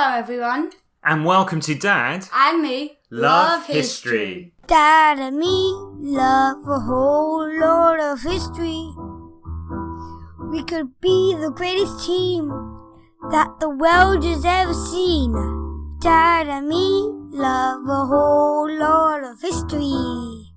Hello everyone. And welcome to Dad And me Love History. Dad and me love a whole lot of history. We could be the greatest team that the world has ever seen. Dad and me love a whole lot of history.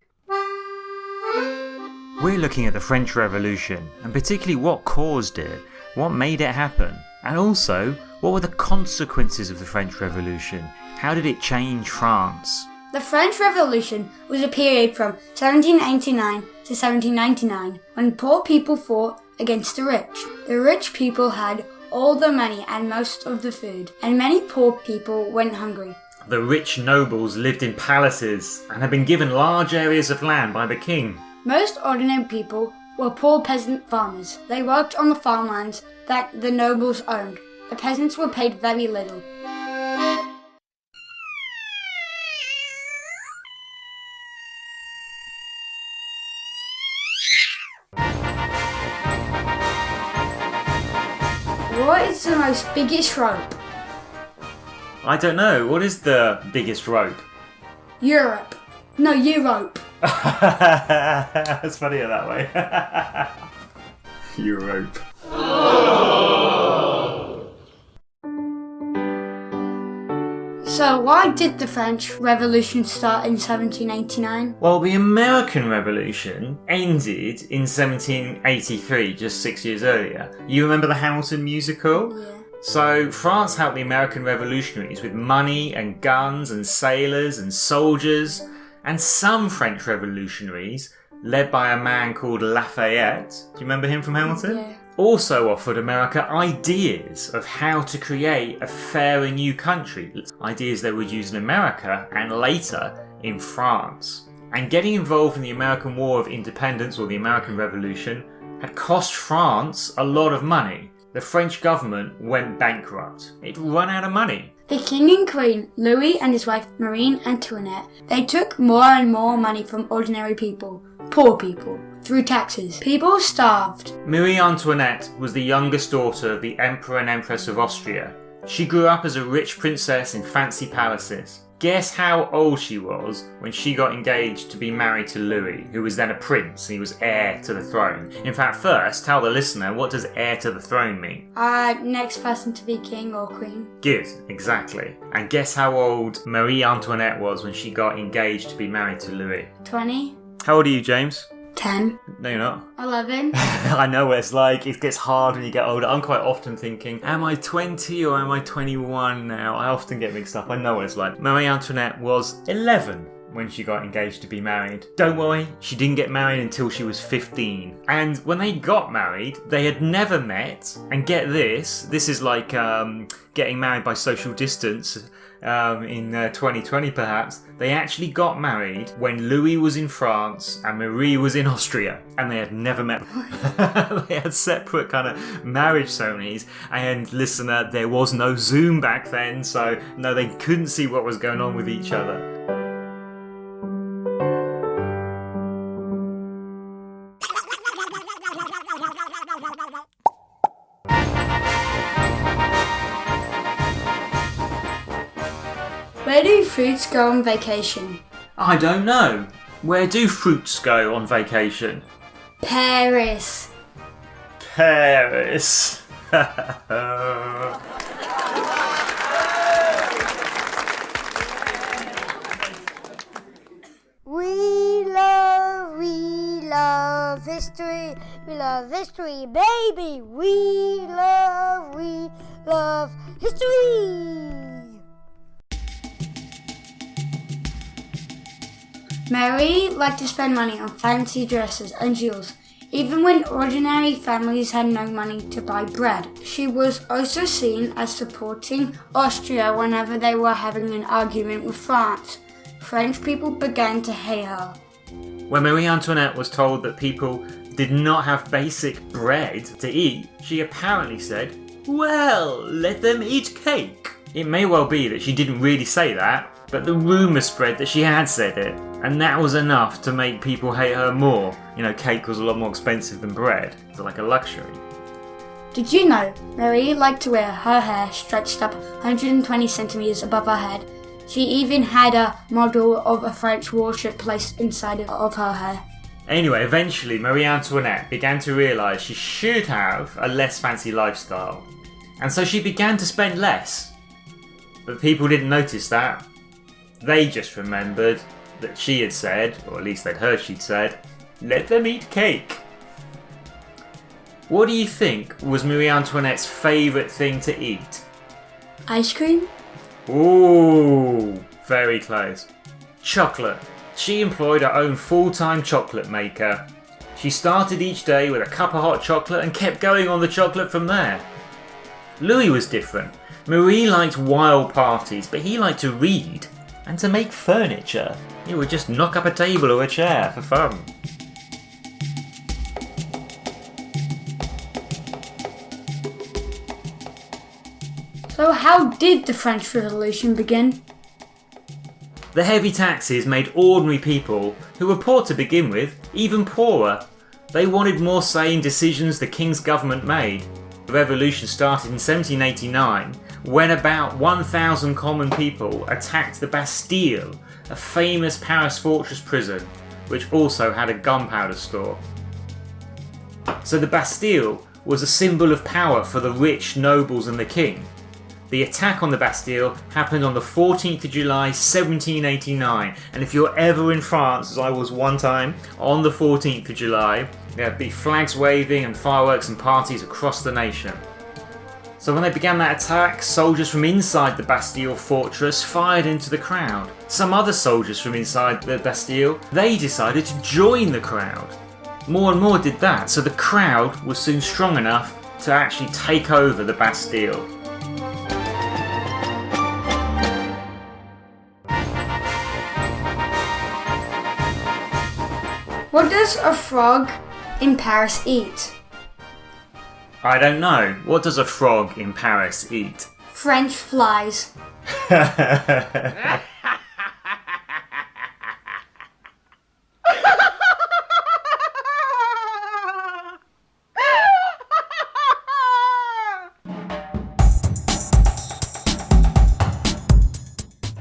We're looking at the French Revolution, and particularly what caused it, what made it happen, and also what were the consequences of the French Revolution? How did it change France? The French Revolution was a period from 1789 to 1799 when poor people fought against the rich. The rich people had all the money and most of the food, and many poor people went hungry. The rich nobles lived in palaces and had been given large areas of land by the king. Most ordinary people were poor peasant farmers. They worked on the farmlands that the nobles owned. The peasants were paid very little. What is the most biggest rope? I don't know, what is the biggest rope? Europe. No, Europe. It's funnier that way. Europe. So why did the French Revolution start in 1789? Well, the American Revolution ended in 1783, just 6 years earlier. You remember the Hamilton musical? Yeah. So France helped the American revolutionaries with money and guns and sailors and soldiers, and some French revolutionaries, led by a man called Lafayette, do you remember him from Hamilton? Yeah. Also offered America ideas of how to create a fairer new country. Ideas they would use in America and later in France. And getting involved in the American War of Independence, or the American Revolution, had cost France a lot of money. The French government went bankrupt. It run out of money. The King and Queen, Louis and his wife Marie Antoinette, they took more and more money from ordinary people, poor people, through taxes. People starved. Marie Antoinette was the youngest daughter of the Emperor and Empress of Austria. She grew up as a rich princess in fancy palaces. Guess how old she was when she got engaged to be married to Louis, who was then a prince and he was heir to the throne. In fact, first, tell the listener, what does heir to the throne mean? Next person to be king or queen. Good, exactly. And guess how old Marie Antoinette was when she got engaged to be married to Louis? 20. How old are you, James? 10. No, you're not. 11. I know what it's like. It gets hard when you get older. I'm quite often thinking, am I 20 or am I 21 now? I often get mixed up. I know what it's like. Marie Antoinette was 11 when she got engaged to be married. Don't worry, she didn't get married until she was 15. And when they got married, they had never met. And get this is like getting married by social distance. In 2020 perhaps, they actually got married when Louis was in France and Marie was in Austria, and they had never met. They had separate kind of marriage ceremonies, and listener, there was no Zoom back then, so no, they couldn't see what was going on with each other. Where do fruits go on vacation? I don't know. Where do fruits go on vacation? Paris. Paris. We love history. We love history, baby. We love history. Mary liked to spend money on fancy dresses and jewels, even when ordinary families had no money to buy bread. She was also seen as supporting Austria whenever they were having an argument with France. French people began to hate her. When Marie Antoinette was told that people did not have basic bread to eat, she apparently said, "Well, let them eat cake." It may well be that she didn't really say that, but the rumour spread that she had said it, and that was enough to make people hate her more. You know, cake was a lot more expensive than bread. It's like a luxury. Did you know Marie liked to wear her hair stretched up 120 centimeters above her head? She even had a model of a French warship placed inside of her hair. Anyway, eventually Marie Antoinette began to realise she should have a less fancy lifestyle. And so she began to spend less. But people didn't notice that. They just remembered that she had said, or at least they'd heard she'd said, "Let them eat cake." What do you think was Marie Antoinette's favourite thing to eat? Ice cream? Ooh, very close. Chocolate. She employed her own full-time chocolate maker. She started each day with a cup of hot chocolate and kept going on the chocolate from there. Louis was different. Marie liked wild parties, but he liked to read and to make furniture. He would just knock up a table or a chair for fun. So how did the French Revolution begin? The heavy taxes made ordinary people, who were poor to begin with, even poorer. They wanted more say in decisions the king's government made. The revolution started in 1789, when about 1,000 common people attacked the Bastille, a famous Paris fortress prison, which also had a gunpowder store. So the Bastille was a symbol of power for the rich nobles and the king. The attack on the Bastille happened on the 14th of July 1789, and if you're ever in France, as I was one time, on the 14th of July, there'd be flags waving and fireworks and parties across the nation. So when they began that attack, soldiers from inside the Bastille fortress fired into the crowd. Some other soldiers from inside the Bastille, they decided to join the crowd. More and more did that, so the crowd was soon strong enough to actually take over the Bastille. What does a frog in Paris eat? I don't know. What does a frog in Paris eat? French flies.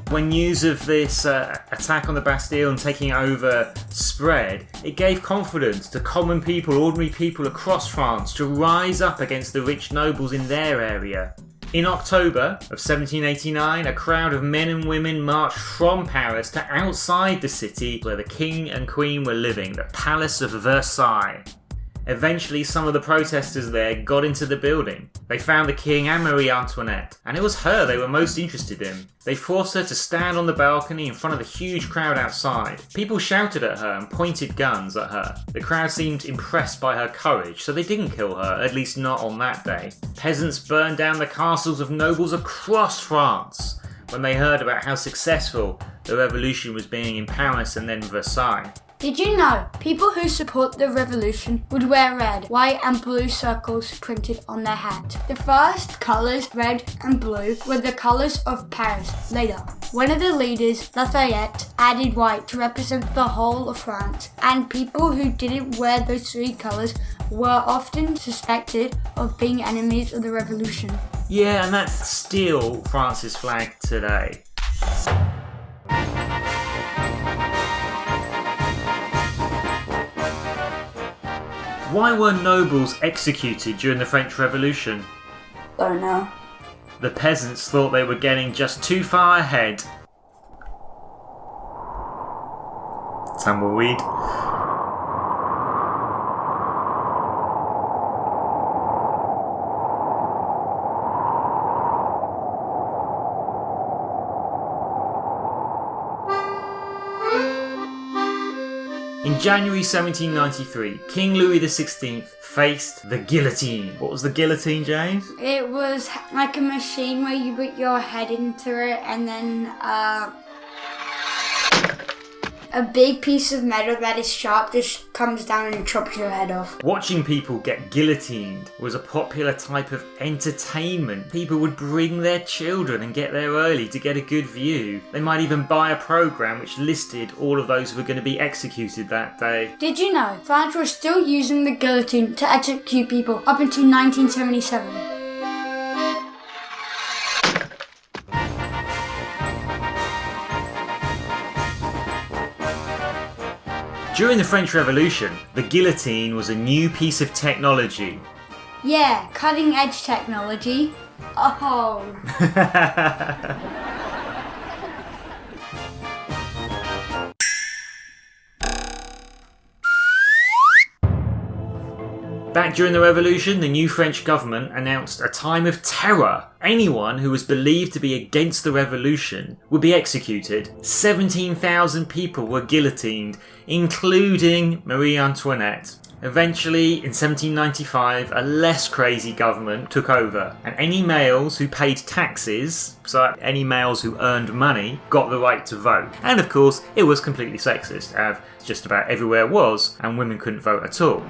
When news of this attack on the Bastille and taking it over spread, it gave confidence to common people, ordinary people across France, to rise up against the rich nobles in their area. In October of 1789, a crowd of men and women marched from Paris to outside the city where the king and queen were living, the Palace of Versailles. Eventually, some of the protesters there got into the building. They found the king and Marie Antoinette, and it was her they were most interested in. They forced her to stand on the balcony in front of the huge crowd outside. People shouted at her and pointed guns at her. The crowd seemed impressed by her courage, so they didn't kill her, at least not on that day. Peasants burned down the castles of nobles across France when they heard about how successful the revolution was being in Paris and then Versailles. Did you know people who support the revolution would wear red, white and blue circles printed on their hat? The first colours, red and blue, were the colours of Paris. Later, one of the leaders, Lafayette, added white to represent the whole of France, and people who didn't wear those three colours were often suspected of being enemies of the revolution. Yeah, and that's still France's flag today. Why were nobles executed during the French Revolution? Don't know. The peasants thought they were getting just too far ahead. Tumbleweed. In January 1793, King Louis XVI faced the guillotine. What was the guillotine, James? It was like a machine where you put your head into it and then a big piece of metal that is sharp just comes down and chops your head off. Watching people get guillotined was a popular type of entertainment. People would bring their children and get there early to get a good view. They might even buy a programme which listed all of those who were going to be executed that day. Did you know France was still using the guillotine to execute people up until 1977? During the French Revolution, the guillotine was a new piece of technology. Yeah, cutting edge technology. Oh. Back during the Revolution, the new French government announced a time of terror. Anyone who was believed to be against the revolution would be executed. 17,000 people were guillotined, including Marie Antoinette. Eventually, in 1795, a less crazy government took over, and any males who paid taxes, so any males who earned money, got the right to vote. And of course, it was completely sexist, as just about everywhere was, and women couldn't vote at all.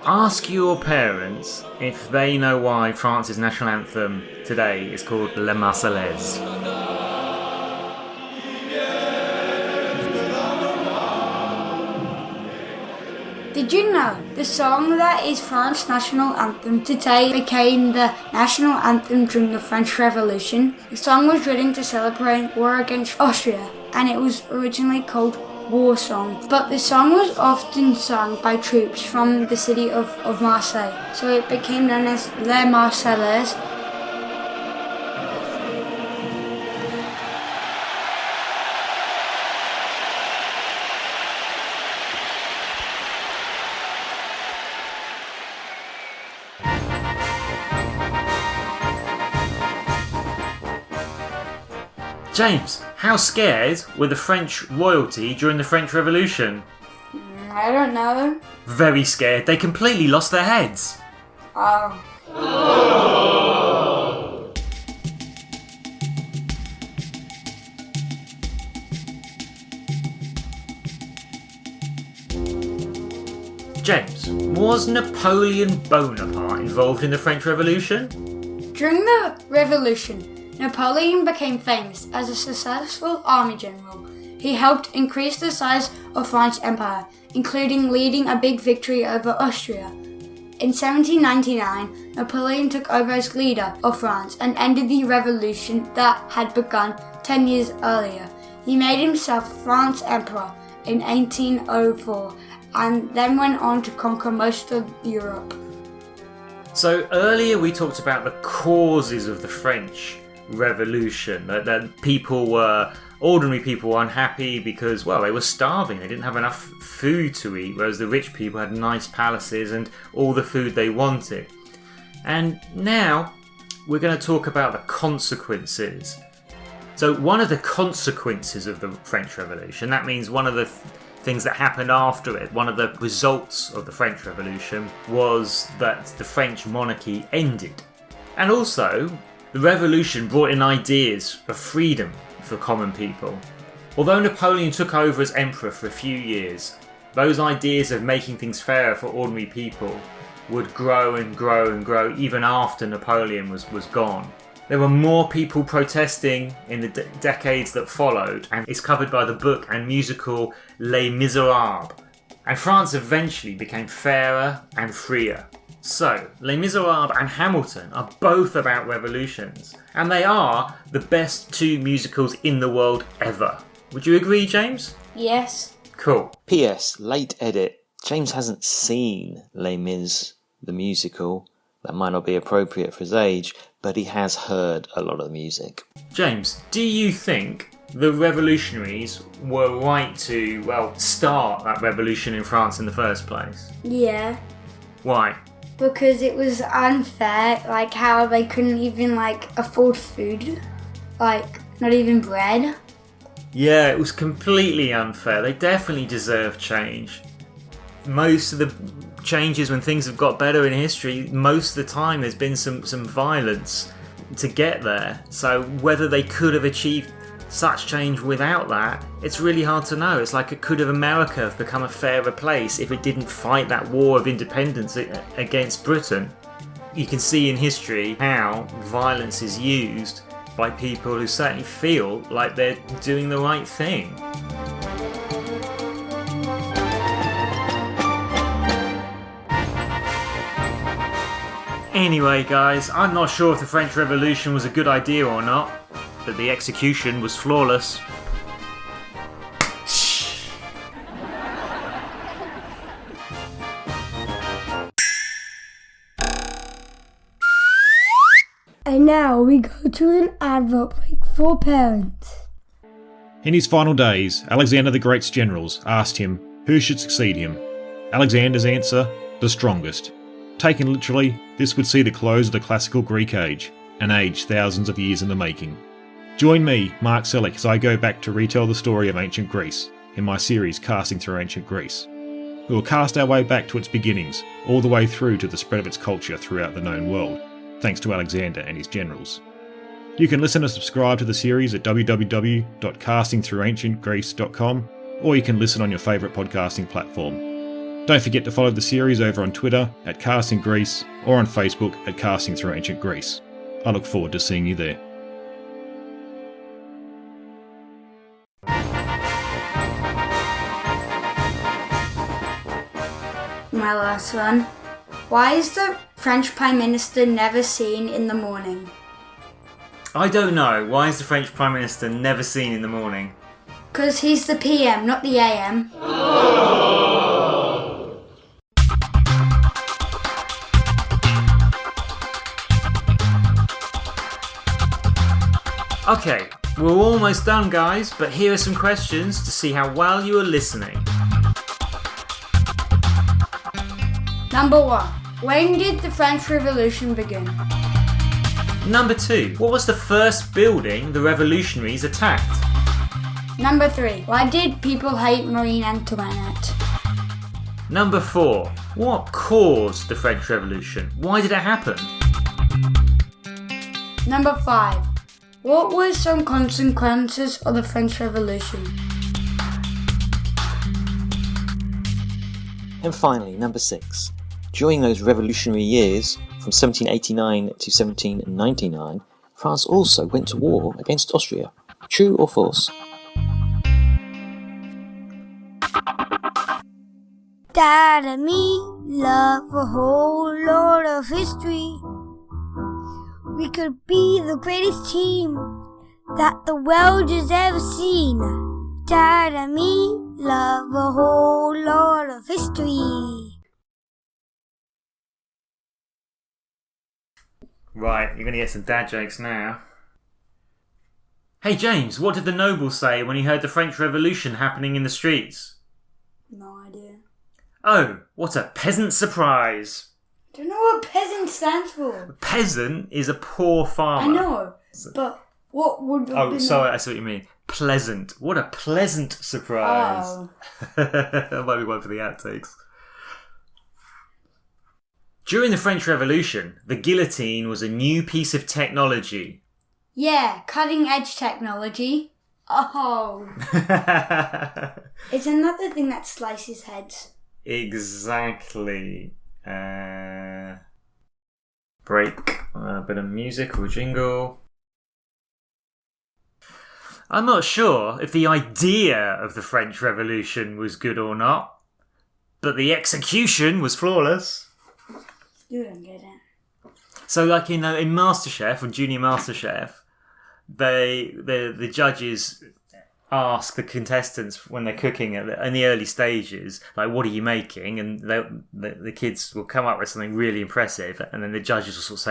Ask your parents if they know why France's national anthem today is called La Marseillaise. Did you know the song that is France's national anthem today became the national anthem during the French Revolution? The song was written to celebrate war against Austria, and it was originally called War Song, but the song was often sung by troops from the city of Marseille, so it became known as Les Marseillaise. James, how scared were the French royalty during the French Revolution? I don't know. Very scared. They completely lost their heads. Oh. James, was Napoleon Bonaparte involved in the French Revolution? During the Revolution, Napoleon became famous as a successful army general. He helped increase the size of France's empire, including leading a big victory over Austria. In 1799, Napoleon took over as leader of France and ended the revolution that had begun 10 years earlier. He made himself France's emperor in 1804 and then went on to conquer most of Europe. So earlier we talked about the causes of the French Revolution, that ordinary people were unhappy because, well, they were starving, they didn't have enough food to eat, whereas the rich people had nice palaces and all the food they wanted. And now we're going to talk about the consequences. So one of the consequences of the French Revolution, that means one of the things that happened after it, one of the results of the French Revolution, was that the French monarchy ended. And also, the revolution brought in ideas of freedom for common people. Although Napoleon took over as emperor for a few years, those ideas of making things fairer for ordinary people would grow and grow and grow even after Napoleon was gone. There were more people protesting in the decades that followed, and it's covered by the book and musical Les Miserables. And France eventually became fairer and freer. So, Les Miserables and Hamilton are both about revolutions, and they are the best two musicals in the world ever. Would you agree, James? Yes. Cool. P.S. Late edit. James hasn't seen Les Mis, the musical. That might not be appropriate for his age, but he has heard a lot of the music. James, do you think the revolutionaries were right to, start that revolution in France in the first place? Yeah. Why? because it was unfair, like how they couldn't even afford food, not even bread. Yeah, it was completely unfair. They definitely deserve change. Most of the changes when things have got better in history, most of the time there's been some violence to get there. So whether they could have achieved such change without that, it's really hard to know. It's like, could have America have become a fairer place if it didn't fight that war of independence against Britain? You can see in history how violence is used by people who certainly feel like they're doing the right thing. Anyway, guys, I'm not sure if the French Revolution was a good idea or not, but the execution was flawless. And now we go to an advert break for parents. In his final days, Alexander the Great's generals asked him who should succeed him. Alexander's answer, the strongest. Taken literally, this would see the close of the classical Greek age, an age thousands of years in the making. Join me, Mark Selleck, as I go back to retell the story of ancient Greece in my series Casting Through Ancient Greece. We will cast our way back to its beginnings, all the way through to the spread of its culture throughout the known world, thanks to Alexander and his generals. You can listen and subscribe to the series at www.castingthroughancientgreece.com, or you can listen on your favourite podcasting platform. Don't forget to follow the series over on Twitter at Casting Greece or on Facebook at Casting Through Ancient Greece. I look forward to seeing you there. My last one. Why is the French Prime Minister never seen in the morning? I don't know. Why is the French Prime Minister never seen in the morning? Because he's the PM, not the AM. Okay, we're almost done, guys, but here are some questions to see how well you are listening. Number 1. When did the French Revolution begin? Number 2. What was the first building the revolutionaries attacked? Number 3. Why did people hate Marie Antoinette? Number 4. What caused the French Revolution? Why did it happen? Number 5. What were some consequences of the French Revolution? And finally, number 6. During those revolutionary years, from 1789 to 1799, France also went to war against Austria. True or false? Dad and me love a whole lot of history. We could be the greatest team that the world has ever seen. Dad and me love a whole lot of history. Right, you're going to get some dad jokes now. Hey James, what did the noble say when he heard the French Revolution happening in the streets? No idea. Oh, what a peasant surprise! I don't know what peasant stands for. Peasant is a poor farmer. I know, but what would have been... Oh, sorry, I see what you mean. Pleasant. What a pleasant surprise. Oh. That might be one for the outtakes. During the French Revolution, the guillotine was a new piece of technology. Yeah, cutting edge technology. Oh. It's another thing that slices heads. Exactly. Break. A bit of music or jingle. I'm not sure if the idea of the French Revolution was good or not, but the execution was flawless. You don't get it. So, like in MasterChef, or Junior MasterChef, the judges ask the contestants when they're cooking in the early stages, like, what are you making? And the kids will come up with something really impressive, and then the judges will sort of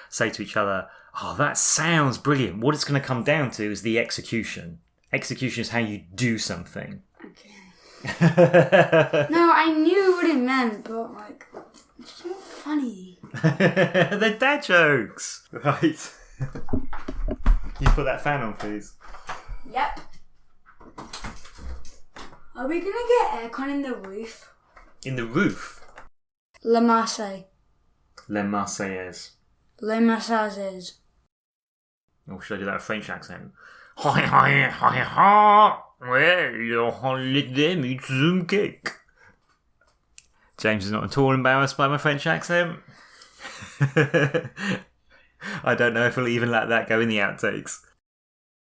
say to each other, oh, that sounds brilliant. What it's going to come down to is the execution. Execution is how you do something. Okay. No, I knew what it meant, but It's not funny. They're dad jokes. Right. You put that fan on, please. Yep. Are we gonna get aircon in the roof? In the roof? Le Marseille. Les Marseillaise. Les Marseillaise. Or should I do that with French accent? Hi, hi, hi, ha. Well, let them eat some cake. James is not at all embarrassed by my French accent. I don't know if he'll even let that go in the outtakes.